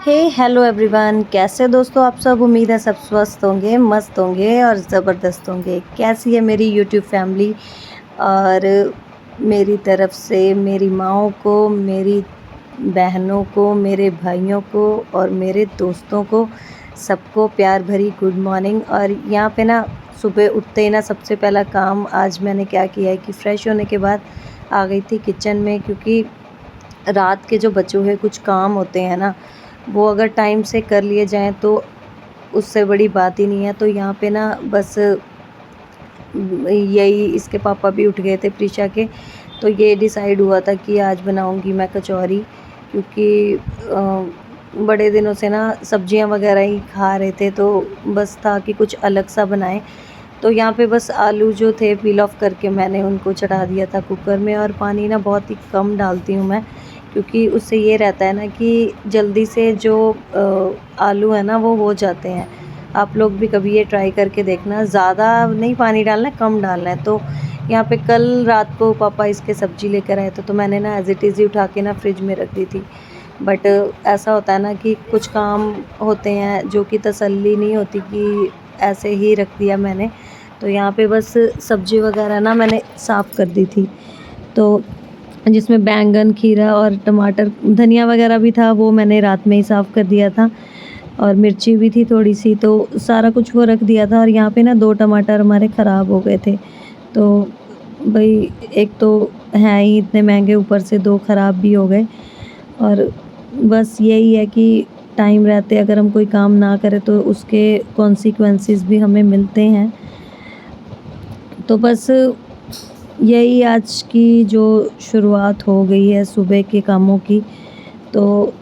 हे hello everyone, कैसे दोस्तों आप सब। उम्मीद है सब स्वस्थ होंगे, मस्त होंगे और ज़बरदस्त होंगे। कैसी है मेरी यूट्यूब फैमिली। और मेरी तरफ से मेरी माँओं को, मेरी बहनों को, मेरे भाइयों को और मेरे दोस्तों को सबको प्यार भरी गुड मॉर्निंग। और यहाँ पे ना सुबह उठते ही ना सबसे पहला काम आज मैंने क्या किया है कि फ़्रेश होने के बाद आ गई थी किचन में, क्योंकि रात के जो बचे हुए कुछ काम होते हैं ना, वो अगर टाइम से कर लिए जाएँ तो उससे बड़ी बात ही नहीं है। तो यहाँ पे ना बस यही, इसके पापा भी उठ गए थे प्रीशा के, तो ये डिसाइड हुआ था कि आज बनाऊँगी मैं कचौरी, क्योंकि बड़े दिनों से ना सब्जियां वगैरह ही खा रहे थे, तो बस था कि कुछ अलग सा बनाएं। तो यहाँ पे बस आलू जो थे पील ऑफ करके मैंने उनको चढ़ा दिया था कुकर में। और पानी ना बहुत ही कम डालती हूँ मैं, क्योंकि उससे ये रहता है ना कि जल्दी से जो आलू है ना वो हो जाते हैं। आप लोग भी कभी ये ट्राई करके देखना, ज़्यादा नहीं पानी डालना है, कम डालना है। तो यहाँ पे कल रात को पापा इसके सब्ज़ी लेकर आए थे, तो मैंने ना एज़ इट इज़ ही उठा के ना फ्रिज में रख दी थी। बट ऐसा होता है ना कि कुछ काम होते हैं जो कि तसल्ली नहीं होती, कि ऐसे ही रख दिया मैंने। तो यहाँ पे बस सब्ज़ी वगैरह ना मैंने साफ़ कर दी थी, तो जिसमें बैंगन, खीरा और टमाटर, धनिया वगैरह भी था, वो मैंने रात में ही साफ़ कर दिया था। और मिर्ची भी थी थोड़ी सी, तो सारा कुछ वो रख दिया था। और यहाँ पे ना 2 टमाटर हमारे ख़राब हो गए थे। तो भाई एक तो हैं ही इतने महंगे, ऊपर से 2 ख़राब भी हो गए। और बस यही है कि टाइम रहते अगर हम कोई काम ना करें तो उसके कॉन्सिक्वेंसेस भी हमें मिलते हैं। तो बस यही आज की जो शुरुआत हो गई है सुबह के कामों की। तो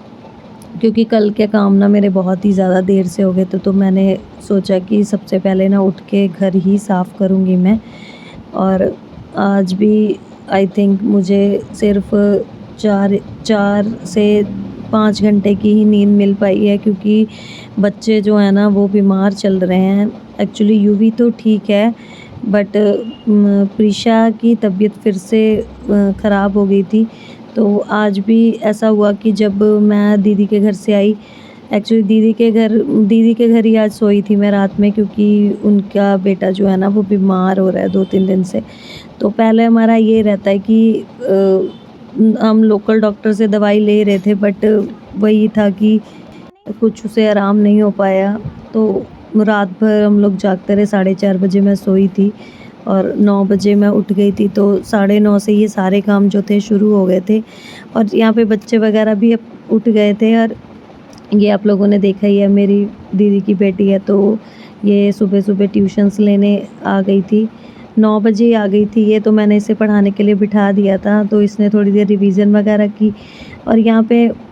क्योंकि कल के काम ना मेरे बहुत ही ज़्यादा देर से हो गए थे, तो मैंने सोचा कि सबसे पहले ना उठ के घर ही साफ़ करूँगी मैं। और आज भी आई थिंक मुझे सिर्फ़ 4 से 5 घंटे की ही नींद मिल पाई है, क्योंकि बच्चे जो हैं ना वो बीमार चल रहे हैं। एक्चुअली यूवी तो ठीक है, बट प्रीशा की तबीयत फिर से ख़राब हो गई थी। तो आज भी ऐसा हुआ कि जब मैं दीदी के घर से आई, एक्चुअली दीदी के घर ही आज सोई थी मैं रात में, क्योंकि उनका बेटा जो है ना वो बीमार हो रहा है 2-3 दिन से। तो पहले हमारा ये रहता है कि हम लोकल डॉक्टर से दवाई ले रहे थे, बट वही था कि कुछ उसे आराम नहीं हो पाया। तो रात भर हम लोग जागते रहे, 4:30 बजे मैं सोई थी और 9 बजे मैं उठ गई थी। तो 9:30 से ये सारे काम जो थे शुरू हो गए थे। और यहाँ पे बच्चे वगैरह भी अब उठ गए थे। और ये आप लोगों ने देखा ही है, मेरी दीदी की बेटी है, तो ये सुबह-सुबह ट्यूशन्स लेने आ गई थी। 9 बजे ही आ गई थी ये, तो मैंने इसे पढ़ाने के लिए बिठा दिया था, तो इसने थोड़ी देर रिवीज़न वगैरह की। और यहाँ पे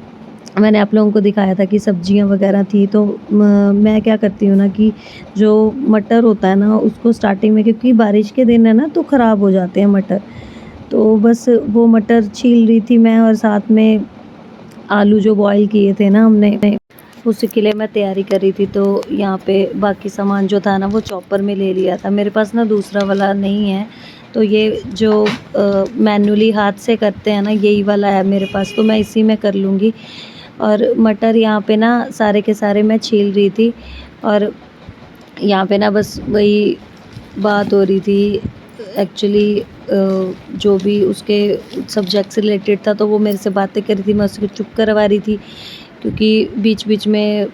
मैंने आप लोगों को दिखाया था कि सब्जियां वगैरह थी। तो मैं क्या करती हूँ ना कि जो मटर होता है ना उसको स्टार्टिंग में, क्योंकि बारिश के दिन है ना तो ख़राब हो जाते हैं मटर, तो बस वो मटर छील रही थी मैं। और साथ में आलू जो बॉईल किए थे ना हमने, उसी के लिए मैं तैयारी कर रही थी। तो यहाँ पे बाकी सामान जो था ना वो चॉपर में ले लिया था। मेरे पास ना दूसरा वाला नहीं है, तो ये जो मैनुअली हाथ से करते हैं ना यही वाला है मेरे पास, तो मैं इसी में कर लूँगी। और मटर यहाँ पे ना सारे के सारे मैं छील रही थी। और यहाँ पे ना बस वही बात हो रही थी एक्चुअली, जो भी उसके सब्जेक्ट से रिलेटेड था, तो वो मेरे से बातें कर रही थी, मैं उसको चुप करवा रही थी। क्योंकि बीच बीच में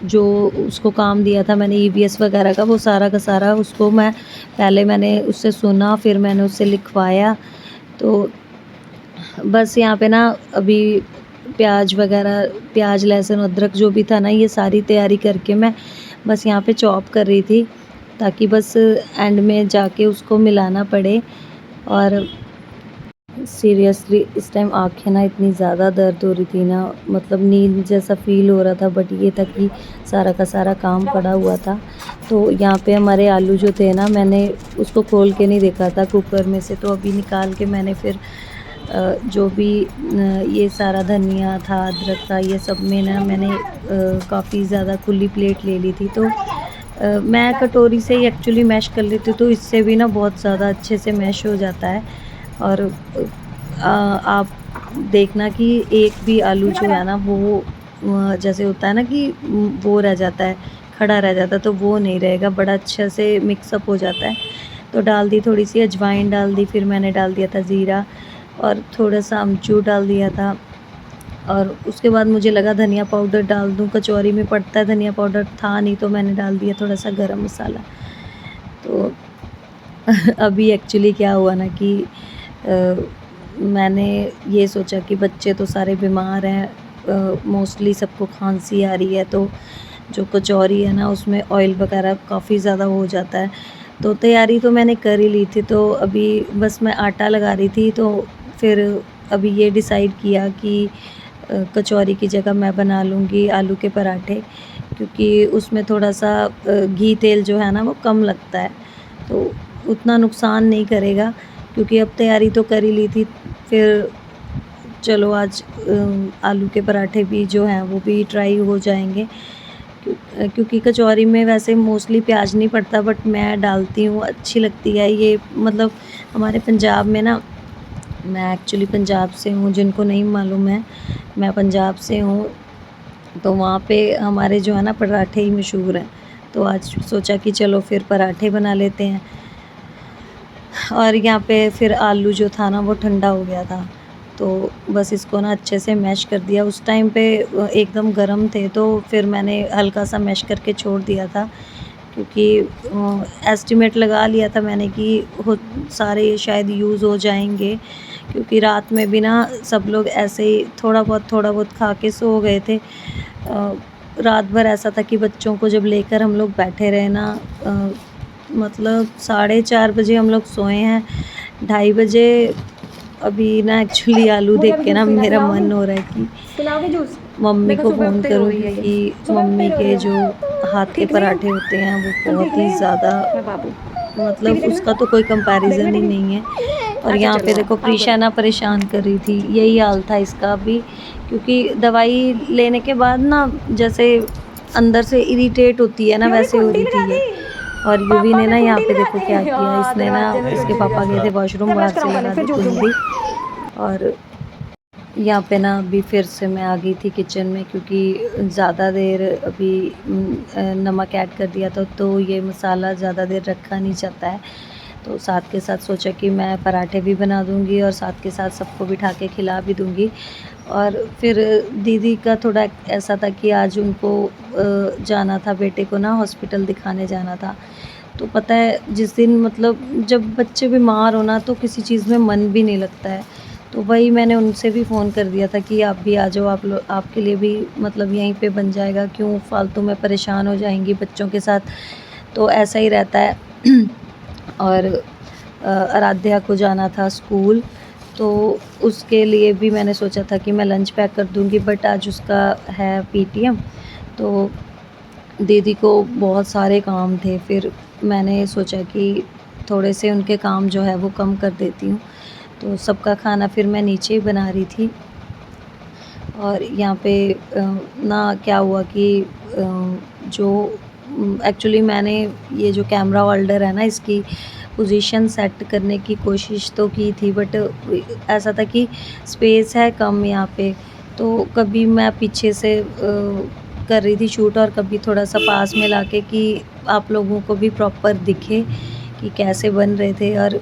जो उसको काम दिया था मैंने ईवीएस वगैरह का, वो सारा का सारा उसको मैंने उससे सुना, फिर मैंने उससे लिखवाया। तो बस यहाँ पे ना अभी प्याज वगैरह, प्याज लहसुन अदरक जो भी था ना, ये सारी तैयारी करके मैं बस यहाँ पे चॉप कर रही थी, ताकि बस एंड में जाके उसको मिलाना पड़े। और सीरियसली इस टाइम आँखें ना इतनी ज़्यादा दर्द हो रही थी ना, मतलब नींद जैसा फ़ील हो रहा था, बट ये था कि सारा का सारा काम पड़ा हुआ था। तो यहाँ पे हमारे आलू जो थे ना, मैंने उसको खोल के नहीं देखा था कुकर में से, तो अभी निकाल के मैंने फिर जो भी ये सारा धनिया था, अदरक था, ये सब में ना मैंने काफ़ी ज़्यादा खुली प्लेट ले ली थी। तो मैं कटोरी से ही एक्चुअली मैश कर लेती हूँ, तो इससे भी ना बहुत ज़्यादा अच्छे से मैश हो जाता है। और आप देखना कि एक भी आलू जो है ना वो जैसे होता है ना कि वो रह जाता है, खड़ा रह जाता है, तो वो नहीं रहेगा, बड़ा अच्छा से मिक्सअप हो जाता है। तो डाल दी थोड़ी सी अजवाइन डाल दी, फिर मैंने डाल दिया था ज़ीरा और थोड़ा सा अमचूर डाल दिया था। और उसके बाद मुझे लगा धनिया पाउडर डाल दूँ, कचौरी में पड़ता है धनिया पाउडर, था नहीं तो मैंने डाल दिया थोड़ा सा गरम मसाला। तो अभी एक्चुअली क्या हुआ ना कि मैंने ये सोचा कि बच्चे तो सारे बीमार हैं, मोस्टली सबको खांसी आ रही है, तो जो कचौरी है ना उसमें ऑयल वगैरह काफ़ी ज़्यादा हो जाता है। तो तैयारी तो मैंने कर ही ली थी, तो अभी बस मैं आटा लगा रही थी। तो फिर अभी ये डिसाइड किया कि कचौरी की जगह मैं बना लूँगी आलू के पराठे, क्योंकि उसमें थोड़ा सा घी तेल जो है ना वो कम लगता है, तो उतना नुकसान नहीं करेगा। क्योंकि अब तैयारी तो कर ही ली थी, फिर चलो आज आलू के पराठे भी जो हैं वो भी ट्राई हो जाएंगे। क्योंकि कचौरी में वैसे मोस्टली प्याज नहीं पड़ता, बट मैं डालती हूँ, अच्छी लगती है ये। मतलब हमारे पंजाब में ना, मैं एक्चुअली पंजाब से हूँ, जिनको नहीं मालूम है, मैं पंजाब से हूँ, तो वहाँ पे हमारे जो है ना पराठे ही मशहूर हैं। तो आज सोचा कि चलो फिर पराठे बना लेते हैं। और यहाँ पे फिर आलू जो था ना वो ठंडा हो गया था, तो बस इसको ना अच्छे से मैश कर दिया। उस टाइम पे एकदम गर्म थे, तो फिर मैंने हल्का सा मैश करके छोड़ दिया था, क्योंकि एस्टिमेट लगा लिया था मैंने कि सारे शायद यूज़ हो जाएंगे। क्योंकि रात में भी ना सब लोग ऐसे ही थोड़ा बहुत खा के सो गए थे। रात भर ऐसा था कि बच्चों को जब लेकर हम लोग बैठे रहे ना, मतलब 4:30 बजे हम लोग सोए हैं, 2:30 बजे। अभी ना एक्चुअली आलू देख के ना मेरा मन हो रहा है कि मम्मी को फ़ोन करूँ, क्योंकि मम्मी के जो हाथ के पराठे होते हैं वो बहुत ही ज़्यादा, मतलब उसका तो कोई कंपैरिज़न ही नहीं है। और यहाँ पे देखो प्रीशा ना परेशान कर रही थी, यही हाल था इसका भी, क्योंकि दवाई लेने के बाद ना जैसे अंदर से इरिटेट होती है ना, वैसे हो रही थी ये। और यूवी ने ना यहाँ पे देखो क्या किया, इसने ना, इसके पापा गए थे वॉशरूम, बाहर से लगा दी कुंडी। और यहाँ पे ना अभी फिर से मैं आ गई थी किचन में, क्योंकि ज़्यादा देर अभी नमक ऐड कर दिया था, तो ये मसाला ज़्यादा देर रखा नहीं जाता है। तो साथ के साथ सोचा कि मैं पराठे भी बना दूँगी और साथ के साथ सबको बिठा के खिला भी दूँगी। और फिर दीदी का थोड़ा ऐसा था कि आज उनको जाना था, बेटे को ना हॉस्पिटल दिखाने जाना था। तो पता है जिस दिन, मतलब जब बच्चे बीमार हो ना तो किसी चीज़ में मन भी नहीं लगता है। तो वही मैंने उनसे भी फ़ोन कर दिया था कि आप भी आ जाओ, आप लोग, आपके लिए भी मतलब यहीं पे बन जाएगा, क्यों फालतू में परेशान हो जाएंगी बच्चों के साथ। तो ऐसा ही रहता है। और आराध्या को जाना था स्कूल, तो उसके लिए भी मैंने सोचा था कि मैं लंच पैक कर दूंगी, बट आज उसका है पीटीएम, तो दीदी को बहुत सारे काम थे। फिर मैंने सोचा कि थोड़े से उनके काम जो है वो कम कर देती हूँ। तो सबका खाना फिर मैं नीचे ही बना रही थी। और यहाँ पे ना क्या हुआ कि जो एक्चुअली मैंने ये जो कैमरा होल्डर है ना, इसकी पोजीशन सेट करने की कोशिश तो की थी, बट ऐसा था कि स्पेस है कम यहाँ पे, तो कभी मैं पीछे से कर रही थी शूट, और कभी थोड़ा सा पास में लाके कि आप लोगों को भी प्रॉपर दिखे कि कैसे बन रहे थे। और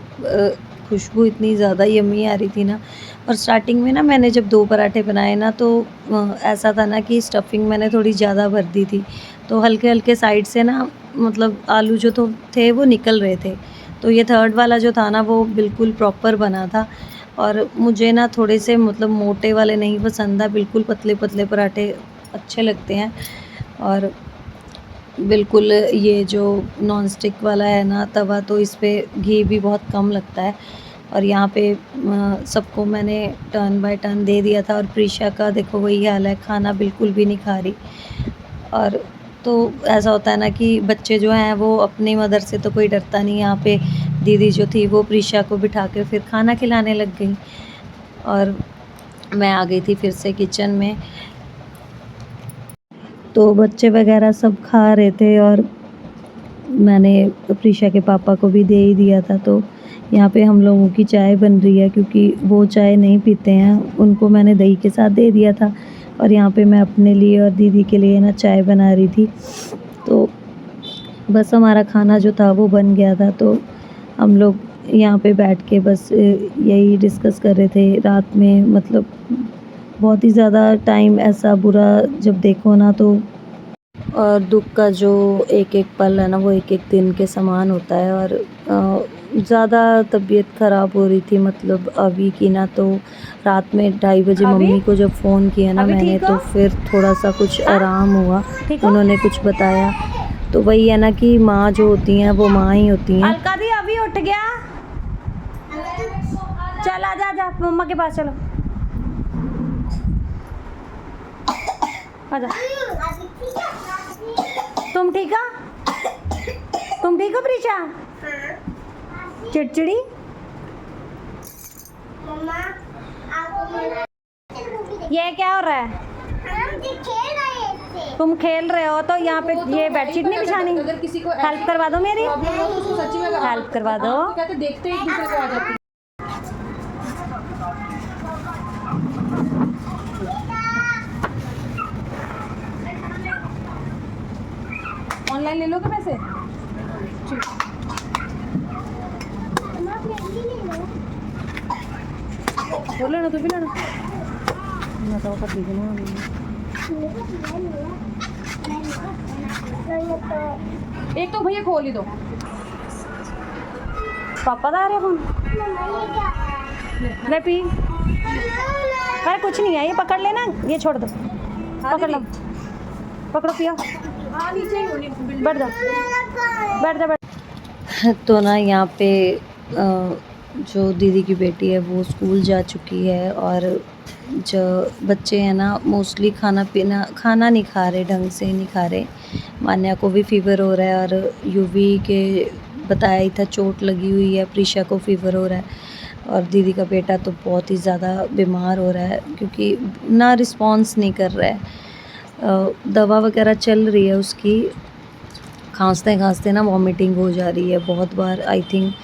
खुशबू इतनी ज़्यादा यम्मी आ रही थी ना। और स्टार्टिंग में ना मैंने जब 2 पराठे बनाए ना, तो ऐसा था ना कि स्टफिंग मैंने थोड़ी ज़्यादा भर दी थी, तो हल्के-हल्के साइड से ना, मतलब आलू जो तो थे वो निकल रहे थे। तो ये थर्ड वाला जो था ना वो बिल्कुल प्रॉपर बना था। और मुझे ना थोड़े से, मतलब मोटे वाले नहीं पसंद है, बिल्कुल पतले-पतले पराठे अच्छे लगते हैं। और बिल्कुल ये जो नॉन स्टिक वाला है ना तवा, तो इस पे घी भी बहुत कम लगता है। और यहाँ पे सबको मैंने टर्न बाय टर्न दे दिया था। और प्रीशा का देखो वही हाल है, खाना बिल्कुल भी नहीं खा रही। और तो ऐसा होता है ना कि बच्चे जो हैं वो अपनी मदर से तो कोई डरता नहीं। यहाँ पे दीदी जो थी वो प्रीशा को बिठा के फिर खाना खिलाने लग गई, और मैं आ गई थी फिर से किचन में। तो बच्चे वगैरह सब खा रहे थे, और मैंने प्रीशा के पापा को भी दे ही दिया था। तो यहाँ पे हम लोगों की चाय बन रही है, क्योंकि वो चाय नहीं पीते हैं, उनको मैंने दही के साथ दे दिया था। और यहाँ पे मैं अपने लिए और दीदी के लिए ना चाय बना रही थी। तो बस हमारा खाना जो था वो बन गया था, तो हम लोग यहाँ पे बैठ के बस यही डिस्कस कर रहे थे रात में। मतलब बहुत ही ज़्यादा टाइम ऐसा बुरा जब देखो ना, तो और दुख का जो एक एक पल है ना, वो एक एक दिन के समान होता है। और ज़्यादा तबीयत ख़राब हो रही थी, मतलब अभी की ना, तो रात में 2:30 बजे मम्मी को जब फ़ोन किया ना मैंने, तो फिर थोड़ा सा कुछ आराम हुआ। उन्होंने कुछ बताया, तो वही है ना कि माँ जो होती हैं वो माँ ही होती हैं। अलका दी अभी उठ गया, चल आजा आजा मम्मा के पास, चलो आजा। तुम ठीक हो? तुम ठीक हो प्रीशा? चिड़चिड़ी ये क्या हो रहा है? तुम खेल रहे हो तो यहाँ पे ये बेडशीट नहीं बिछानी? अगर किसी को हेल्प करवा दो, मेरी हेल्प करवा दो। कहते देखते एक दूसरे को आ जाती। ऑनलाइन ले लो क्या पैसे? वो लेना, तो भी लेना। मैं तो कर दीजिए ना। एक तो भैया खोल ही दो। पापा दा रहे फोन, ले पी। अरे कुछ नहीं है, ये पकड़ लेना, ये छोड़ दो, पकड़ लो, पकड़ो पिया। बैठ जा बैठ जा बैठ। तो ना यहाँ पे जो दीदी की बेटी है वो स्कूल जा चुकी है, और जो बच्चे हैं ना मोस्टली खाना नहीं खा रहे, ढंग से नहीं खा रहे। मान्या को भी फ़ीवर हो रहा है, और यूवी के बताया ही था चोट लगी हुई है, प्रीशा को फ़ीवर हो रहा है, और दीदी का बेटा तो बहुत ही ज़्यादा बीमार हो रहा है, क्योंकि ना रिस्पॉन्स नहीं कर रहा है। दवा वगैरह चल रही है उसकी, खांसते खांसते ना वॉमिटिंग हो जा रही है बहुत बार। आई थिंक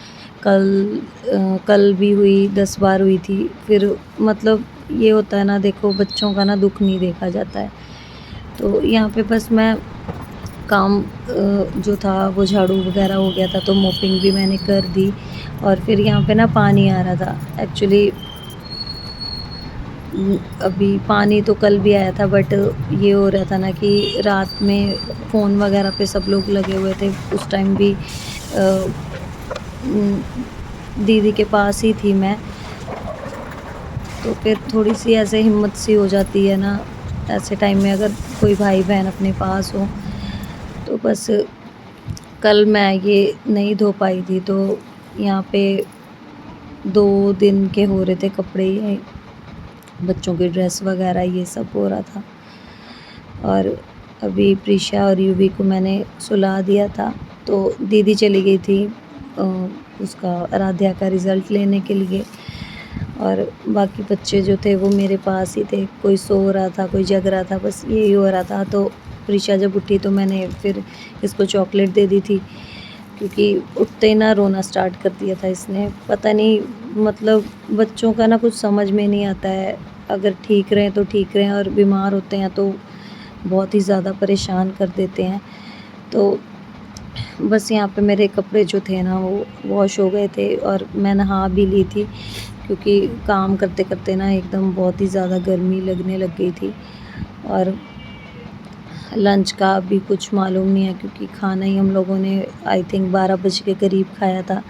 कल भी हुई, 10 बार हुई थी। फिर मतलब ये होता है ना, देखो बच्चों का ना दुख नहीं देखा जाता है। तो यहाँ पे बस मैं काम जो था वो झाड़ू वगैरह हो गया था, तो मोपिंग भी मैंने कर दी। और फिर यहाँ पे ना पानी आ रहा था एक्चुअली। अभी पानी तो कल भी आया था, बट ये हो रहा था ना कि रात में फ़ोन वगैरह पे सब लोग लगे हुए थे। उस टाइम भी दीदी के पास ही थी मैं, तो फिर थोड़ी सी ऐसे हिम्मत सी हो जाती है ना ऐसे टाइम में, अगर कोई भाई बहन अपने पास हो। तो बस कल मैं ये नहीं धो पाई थी, तो यहाँ पे 2 दिन के हो रहे थे कपड़े, ये बच्चों की ड्रेस वगैरह ये सब हो रहा था। और अभी प्रीशा और यूवी को मैंने सुला दिया था, तो दीदी चली गई थी उसका आराध्या का रिज़ल्ट लेने के लिए, और बाकी बच्चे जो थे वो मेरे पास ही थे। कोई सो रहा था, कोई जग रहा था, बस यही हो रहा था। तो प्रीशा जब उठी तो मैंने फिर इसको चॉकलेट दे दी थी, क्योंकि उठते ही ना रोना स्टार्ट कर दिया था इसने। पता नहीं, मतलब बच्चों का ना कुछ समझ में नहीं आता है। अगर ठीक रहें तो ठीक रहें, और बीमार होते हैं तो बहुत ही ज़्यादा परेशान कर देते हैं। तो बस यहाँ पे मेरे कपड़े जो थे ना वो वॉश हो गए थे, और मैं नहा भी ली थी, क्योंकि काम करते करते ना एकदम बहुत ही ज़्यादा गर्मी लगने लग गई थी। और लंच का भी कुछ मालूम नहीं है, क्योंकि खाना ही हम लोगों ने आई थिंक 12 बजे के करीब खाया था,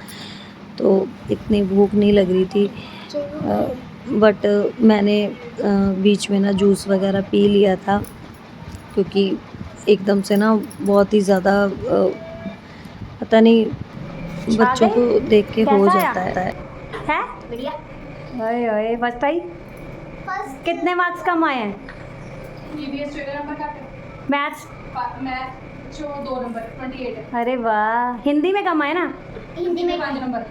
तो इतनी भूख नहीं लग रही थी। बट मैंने बीच में ना जूस वगैरह पी लिया था, क्योंकि एकदम से ना बहुत ही ज़्यादा पता नहीं बच्चों को देख के हो जाता है। बढ़िया। ओए ओए फर्स्ट आई। कितने मार्क्स कम आए हैं? मैथ्स जो 2 नंबर 28 है। अरे वाह, हिंदी में कम आए ना? हिंदी में 5 नंबर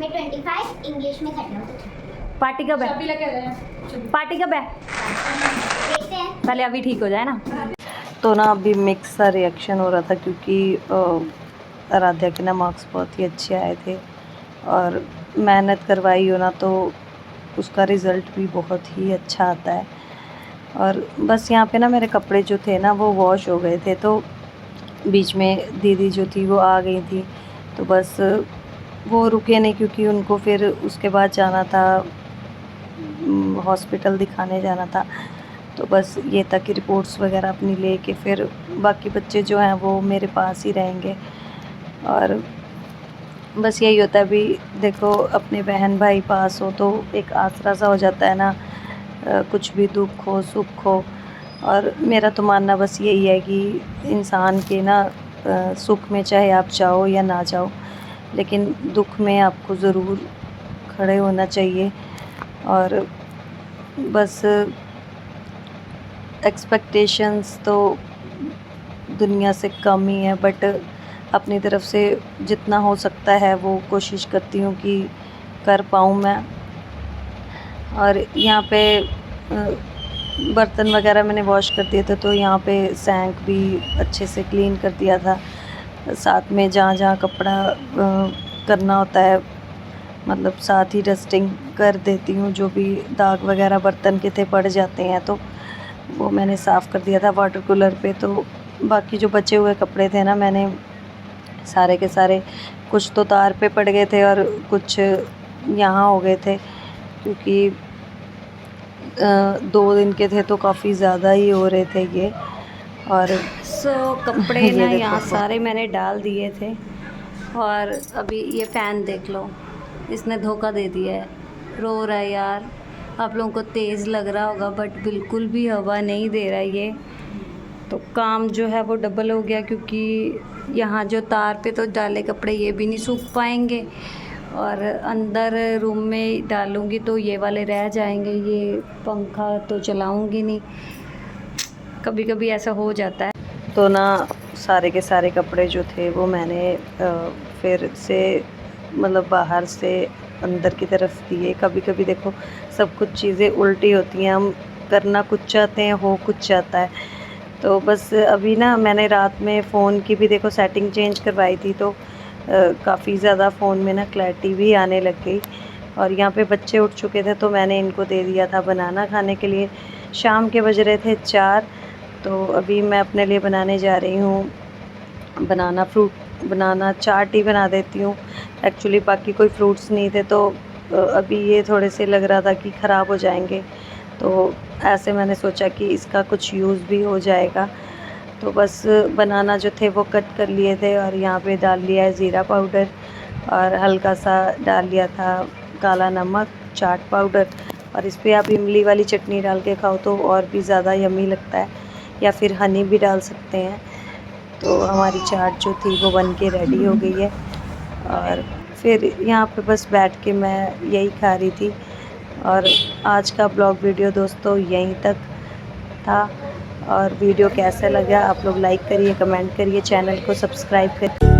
में 25, इंग्लिश में 30। पार्टी कब है? पार्टी कब है? देखते हैं। पहले अभी ठीक हो जाए ना। तो ना अभी मिक्स सा रिएक्शन हो रहा था, क्योंकि आराध्या के ना मार्क्स बहुत ही अच्छे आए थे, और मेहनत करवाई हो ना तो उसका रिज़ल्ट भी बहुत ही अच्छा आता है। और बस यहाँ पे ना मेरे कपड़े जो थे ना वो वॉश हो गए थे, तो बीच में दीदी जो थी वो आ गई थी, तो बस वो रुके नहीं क्योंकि उनको फिर उसके बाद जाना था, हॉस्पिटल दिखाने जाना था। तो बस ये तक की रिपोर्ट्स वगैरह अपनी लेके फिर बाकी बच्चे जो हैं वो मेरे पास ही रहेंगे। और बस यही होता है, अभी देखो अपने बहन भाई पास हो तो एक आसरा सा हो जाता है ना, कुछ भी दुख हो सुख हो। और मेरा तो मानना बस यही है कि इंसान के ना सुख में चाहे आप जाओ या ना जाओ, लेकिन दुख में आपको ज़रूर खड़े होना चाहिए। और बस एक्सपेक्टेशंस तो दुनिया से कम ही है, बट अपनी तरफ से जितना हो सकता है वो कोशिश करती हूँ कि कर पाऊँ मैं। और यहाँ पे बर्तन वगैरह मैंने वॉश कर दिए थे, तो यहाँ पे सैंक भी अच्छे से क्लीन कर दिया था। साथ में जहाँ जहाँ कपड़ा करना होता है, मतलब साथ ही डस्टिंग कर देती हूँ, जो भी दाग वगैरह बर्तन के थे पड़ जाते हैं तो वो मैंने साफ़ कर दिया था वाटर कूलर पे। तो बाकी जो बचे हुए कपड़े थे ना, मैंने सारे के सारे, कुछ तो तार पे पड़ गए थे और कुछ यहाँ हो गए थे, क्योंकि 2 दिन के थे तो काफ़ी ज़्यादा ही हो रहे थे ये। और कपड़े ये ना देखो यहाँ सारे मैंने डाल दिए थे। और अभी ये फ़ैन देख लो, इसने धोखा दे दिया है, रो रहा है यार। आप लोगों को तेज़ लग रहा होगा बट बिल्कुल भी हवा नहीं दे रहा है ये। तो काम जो है वो डबल हो गया, क्योंकि यहाँ जो तार पे तो डाले कपड़े ये भी नहीं सूख पाएंगे, और अंदर रूम में डालूँगी तो ये वाले रह जाएंगे, ये पंखा तो चलाऊँगी नहीं। कभी कभी ऐसा हो जाता है। तो ना सारे के सारे कपड़े जो थे वो मैंने फिर से मतलब बाहर से अंदर की तरफ दिए। कभी कभी देखो सब कुछ चीज़ें उल्टी होती हैं, हम करना कुछ चाहते हैं हो कुछ चाहता है। तो बस अभी ना मैंने रात में फ़ोन की भी देखो सेटिंग चेंज करवाई थी, तो काफ़ी ज़्यादा फ़ोन में ना क्लैरिटी भी आने लग गई। और यहाँ पे बच्चे उठ चुके थे तो मैंने इनको दे दिया था बनाना खाने के लिए। शाम के बज रहे थे 4, तो अभी मैं अपने लिए बनाने जा रही हूँ बनाना चाट ही बना देती हूँ। एक्चुअली बाकी कोई फ्रूट्स नहीं थे, तो अभी ये थोड़े से लग रहा था कि ख़राब हो जाएंगे, तो ऐसे मैंने सोचा कि इसका कुछ यूज़ भी हो जाएगा। तो बस बनाना जो थे वो कट कर लिए थे, और यहाँ पे डाल लिया है ज़ीरा पाउडर, और हल्का सा डाल लिया था काला नमक, चाट पाउडर। और इस पर आप इमली वाली चटनी डाल के खाओ तो और भी ज़्यादा यम्मी लगता है, या फिर हनी भी डाल सकते हैं। तो हमारी चाट जो थी वो बन के रेडी हो गई है। और फिर यहाँ पे बस बैठ के मैं यही खा रही थी। और आज का ब्लॉग वीडियो दोस्तों यहीं तक था। और वीडियो कैसा लगा आप लोग लाइक करिए, कमेंट करिए, चैनल को सब्सक्राइब करिए।